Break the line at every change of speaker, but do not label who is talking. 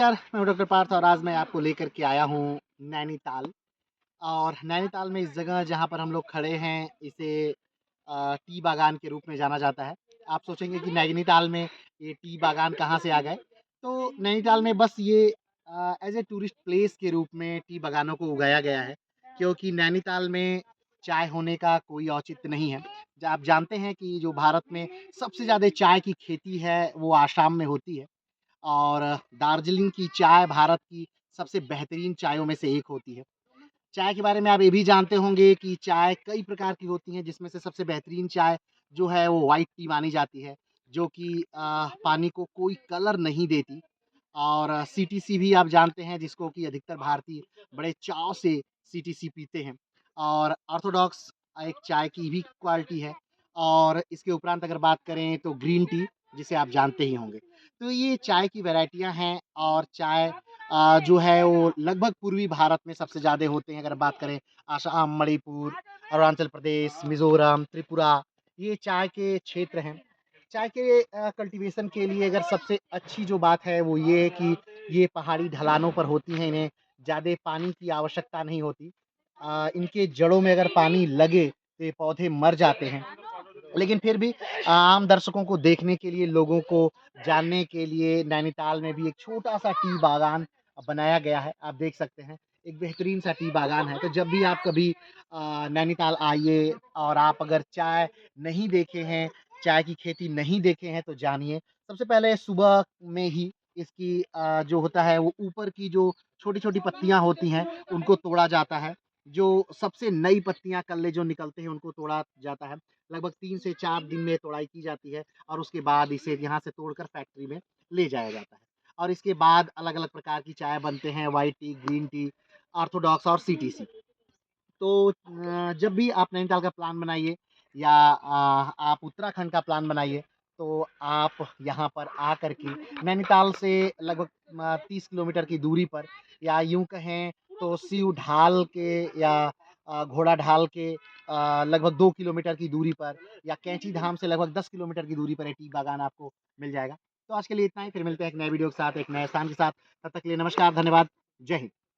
नमस्कार, मैं हूँ डॉक्टर पार्थ और आज मैं आपको लेकर के आया हूँ नैनीताल। और नैनीताल में इस जगह जहाँ पर हम लोग खड़े हैं इसे टी बागान के रूप में जाना जाता है। आप सोचेंगे कि नैनीताल में ये टी बागान कहाँ से आ गए? तो नैनीताल में बस ये एज़ ए टूरिस्ट प्लेस के रूप में टी बागानों को उगाया गया है, क्योंकि नैनीताल में चाय होने का कोई औचित्य नहीं है। आप जानते हैं कि जो भारत में सबसे ज़्यादा चाय की खेती है वो आसाम में होती है। और दार्जिलिंग की चाय भारत की सबसे बेहतरीन चायों में से एक होती है। चाय के बारे में आप ये भी जानते होंगे कि चाय कई प्रकार की होती हैं, जिसमें से सबसे बेहतरीन चाय जो है वो व्हाइट टी मानी जाती है, जो कि पानी को कोई कलर नहीं देती। और सीटीसी भी आप जानते हैं, जिसको कि अधिकतर भारतीय बड़े चाव से सीटीसी पीते हैं। और ऑर्थोडॉक्स एक चाय की भी क्वालिटी है। और इसके उपरांत अगर बात करें तो ग्रीन टी, जिसे आप जानते ही होंगे। तो ये चाय की वैराइटियाँ हैं। और चाय जो है वो लगभग पूर्वी भारत में सबसे ज़्यादा होते हैं। अगर बात करें असम, मणिपुर, अरुणाचल प्रदेश, मिज़ोरम, त्रिपुरा, ये चाय के क्षेत्र हैं। चाय के कल्टीवेशन के लिए अगर सबसे अच्छी जो बात है वो ये है कि ये पहाड़ी ढलानों पर होती हैं, इन्हें ज़्यादा पानी की आवश्यकता नहीं होती। इनके जड़ों में अगर पानी लगे तो ये पौधे मर जाते हैं। लेकिन फिर भी आम दर्शकों को देखने के लिए, लोगों को जानने के लिए नैनीताल में भी एक छोटा-सा टी बागान बनाया गया है। आप देख सकते हैं, एक बेहतरीन सा टी बागान है। तो जब भी आप कभी नैनीताल आइए और आप अगर चाय नहीं देखे हैं, चाय की खेती नहीं देखे हैं तो जानिए। सबसे पहले सुबह में ही इसकी जो होता है वो ऊपर की जो छोटी-छोटी पत्तियाँ होती हैं, उनको तोड़ा जाता है। जो सबसे नई पत्तियाँ, कल्ले जो निकलते हैं उनको तोड़ा जाता है। लगभग 3 से 4 दिन में तोड़ाई की जाती है और उसके बाद इसे यहाँ से तोड़कर फैक्ट्री में ले जाया जाता है। और इसके बाद अलग-अलग प्रकार की चाय बनते हैं, white T, green tea, Orthodox और सीटीसी। तो जब भी आप नैनीताल का प्लान बनाइए या आप उत्तराखंड का प्लान बनाइए, तो आप यहाँ पर आकर के नैनीताल से लगभग 30 किलोमीटर की दूरी पर, या यूँ कहें तो सिऊ ढाल के या घोड़ा ढाल के लगभग 2 किलोमीटर की दूरी पर, या कैंची धाम से लगभग 10 किलोमीटर की दूरी पर ये टी बागान आपको मिल जाएगा। तो आज के लिए इतना ही, फिर मिलते हैं एक नए वीडियो के साथ, एक नए स्थान के साथ। तब तक के लिए नमस्कार, धन्यवाद, जय हिंद।